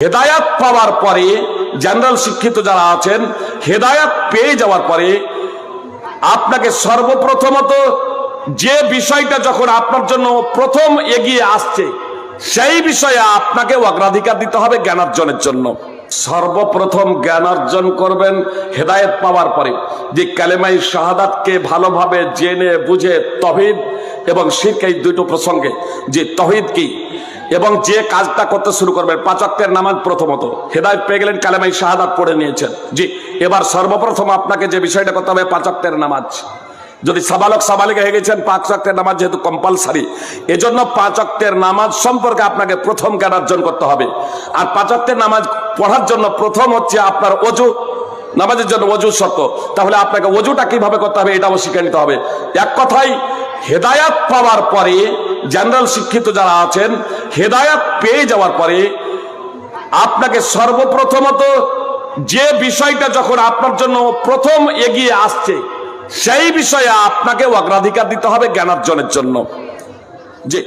হেদায়াত পাওয়ার পরে জেনারেল শিক্ষিত যারা আছেন, হেদায়াত পেয়ে যাওয়ার পরে আপনাকে সর্বপ্রথমত যে বিষয়টা যখন আপনার জন্য প্রথম এগিয়ে আসছে সেই বিষয়ে আপনাকে অগ্রাধিকার দিতে হবে জ্ঞানার্জনের জন্য। সর্বপ্রথম জ্ঞানার্জন করবেন হেদায়েত পাওয়ার পরে, যে কালেমায়ে শাহাদাতকে ভালোভাবে জেনে বুঝে তৌহিদ এবং শিরক এই দুটো প্রসঙ্গে, যে তৌহিদ কি এবং যে কাজটা করতে শুরু করবেন। 5 ওয়াক্তের নামাজ প্রথমত হেদায়েত পেয়ে গেলেন, কালেমায়ে শাহাদাত পড়ে নিয়েছেন, জি এবার সর্বপ্রথম আপনাকে যে বিষয়টা করতে হবে 5 ওয়াক্তের নামাজ। যদি সাবালক সাবালিকা হয়ে গেছেন, 5 ওয়াক্তের নামাজ যেহেতু কম্পালসারি, এজন্য 5 ওয়াক্তের নামাজ সম্পর্কে আপনাকে প্রথম জ্ঞান অর্জন করতে হবে। আর 5 ওয়াক্তের নামাজ পড়ার জন্য প্রথম হচ্ছে আপনার ওযু, নামাজের জন্য ওযু শর্ত। তাহলে আপনাকে ওযুটা কিভাবে করতে হবে এটাও শিখে নিতে হবে। এক কথায় হেদায়াত পাওয়ার পরে জেনারেল শিক্ষিত যারা আছেন, হেদায়াত পেয়ে যাওয়ার পরে আপনাকে সর্বপ্রথমত যে বিষয়টা যখন আপনার জন্য প্রথম এগিয়ে আসছে সেই বিষয়ে আপনাকে অগ্রাধিকার দিতে হবে জ্ঞানার্জনের জন্য। জি।